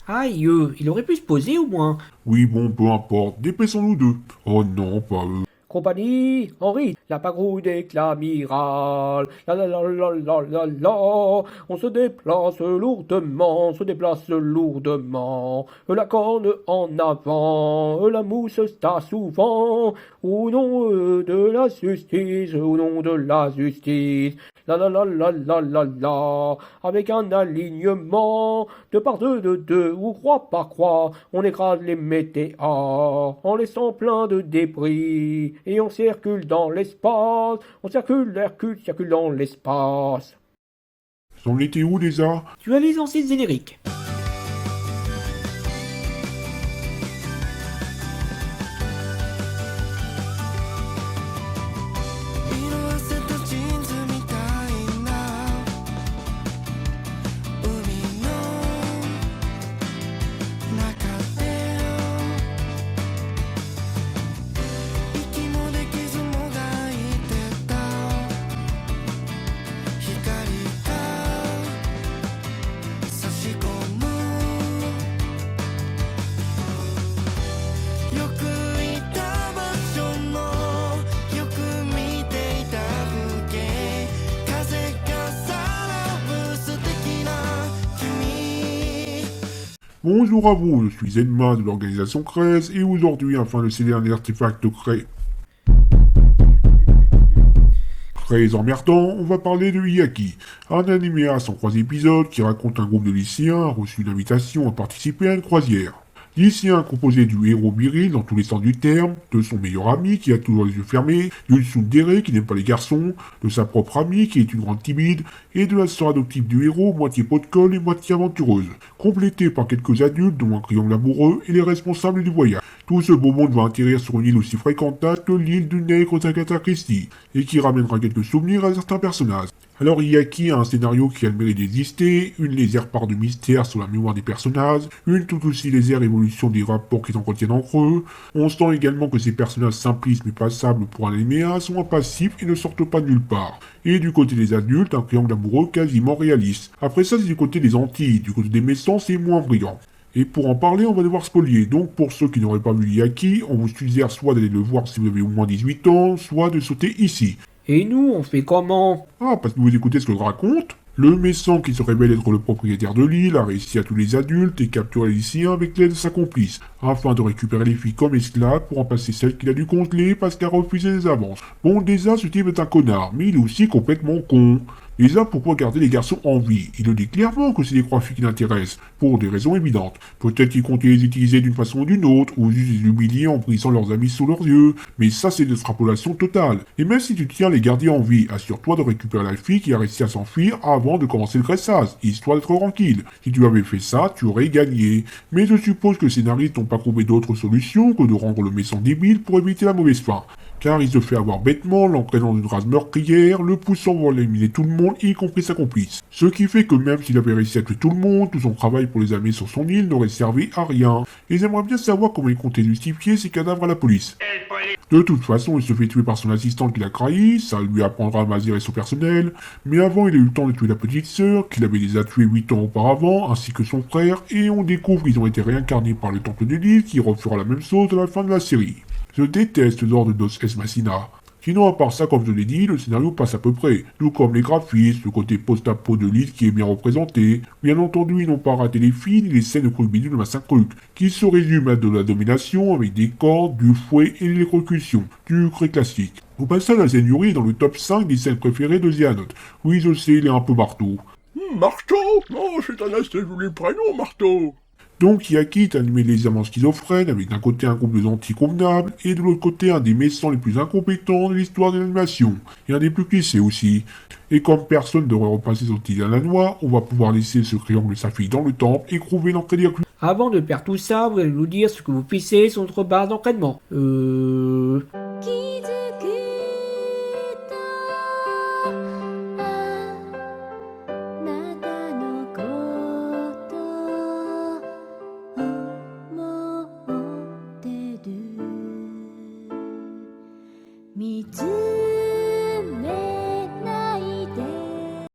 Aïe, il aurait pu se poser au moins. Oui, bon, peu importe, dépêchons-nous d'eux. Oh non, pas eux. Compagnie, Henri, la pagrouille des l'amiral. La la la la la la la. On se déplace lourdement, on se déplace lourdement. La corne en avant, la mousse está souvent. Au nom de la justice, au nom de la justice. La la la la la la la. Avec un alignement de par deux de deux ou croix par croix, on écrase les météores en laissant plein de débris. Et on circule dans l'espace, on circule, l'Hercule circule dans l'espace. C'en était où déjà? Tu as les anciennes génériques. Bonjour à vous, je suis Zenma de l'organisation CRES et aujourd'hui, afin de céder un artefact très emmerdant, on va parler de Hyakki, un animé à 103 épisodes qui raconte un groupe de lycéens a reçu une invitation à participer à une croisière. Lycéen composé du héros viril dans tous les sens du terme, de son meilleur ami qui a toujours les yeux fermés, d'une tsundere qui n'aime pas les garçons, de sa propre amie qui est une grande timide, et de la sœur adoptive du héros, moitié pot de colle et moitié aventureuse, complétée par quelques adultes dont un triangle amoureux et les responsables du voyage. Tout ce beau monde va atterrir sur une île aussi fréquentable que l'île du nègre d'Agatha Christie, et qui ramènera quelques souvenirs à certains personnages. Alors Hyakki a un scénario qui a le mérite d'exister, une légère part de mystère sur la mémoire des personnages, une tout aussi légère évolution des rapports qu'ils entretiennent entre eux. On sent également que ces personnages simplistes mais passables pour un animéa sont impassifs et ne sortent pas de nulle part. Et du côté des adultes, un triangle amoureux quasiment réaliste. Après ça, c'est du côté des Antilles, du côté des méchants, c'est moins brillant. Et pour en parler, on va devoir spolier. Donc pour ceux qui n'auraient pas vu Hyakki, on vous suggère soit d'aller le voir si vous avez au moins 18 ans, soit de sauter ici. Et nous, on fait comment? Ah, parce que vous écoutez ce que je raconte? Le méchant qui se révèle être le propriétaire de l'île a réussi à tous les adultes et capturer les lycéens avec l'aide de sa complice, afin de récupérer les filles comme esclaves pour remplacer celles qu'il a dû congeler parce qu'elle a refusé les avances. Bon, déjà, ce type est un connard, mais il est aussi complètement con. Déjà, pourquoi garder les garçons en vie? Il le dit clairement que c'est les croix filles qui l'intéressent, pour des raisons évidentes. Peut-être qu'il comptait les utiliser d'une façon ou d'une autre, ou juste les humilier en brisant leurs amis sous leurs yeux, mais ça c'est une extrapolation totale. Et même si tu tiens à les garder en vie, assure-toi de récupérer la fille qui a réussi à s'enfuir avant de commencer le graissage, histoire d'être tranquille. Si tu avais fait ça, tu aurais gagné. Mais je suppose que les scénaristes n'ont pas trouvé d'autre solution que de rendre le méchant débile pour éviter la mauvaise fin. Car il se fait avoir bêtement, l'entraînant dans une rase meurtrière, le poussant pour éliminer tout le monde, y compris sa complice. Ce qui fait que même s'il avait réussi à tuer tout le monde, tout son travail pour les amener sur son île n'aurait servi à rien. Et j'aimerais bien savoir comment il comptait justifier ses cadavres à la police. De toute façon, il se fait tuer par son assistante qui l'a trahi, ça lui apprendra à masser son personnel, mais avant il a eu le temps de tuer la petite sœur, qu'il avait déjà tuée 8 ans auparavant, ainsi que son frère, et on découvre qu'ils ont été réincarnés par le temple de l'île qui refera la même chose à la fin de la série. Je déteste l'ordre de Dos Es Machina. Sinon, à part ça, comme je l'ai dit, le scénario passe à peu près. Tout comme les graphismes, le côté post-apo de l'île qui est bien représenté. Bien entendu, ils n'ont pas raté les filles ni les scènes de Croque de Massacruc, qui se résument à de la domination avec des cordes, du fouet et l'électrocution, du cri classique. Au passage, la scène Yuri est dans le top 5 des scènes préférées de Zianot. Oui, je sais, il est un peu marteau. Marteau? Oh, c'est un assez joli prénom, Marteau. Donc Hyakki est animé légèrement schizophrène, avec d'un côté un groupe de gentils convenables, et de l'autre côté un des méchants les plus incompétents de l'histoire de l'animation, et un des plus clichés aussi. Et comme personne ne devrait repasser son petit à la noix, on va pouvoir laisser ce triangle de sa fille dans le temple et trouver l'entrée des reclus. Avant de perdre tout ça, vous allez nous dire ce que vous pissez sur notre barre d'entraînement.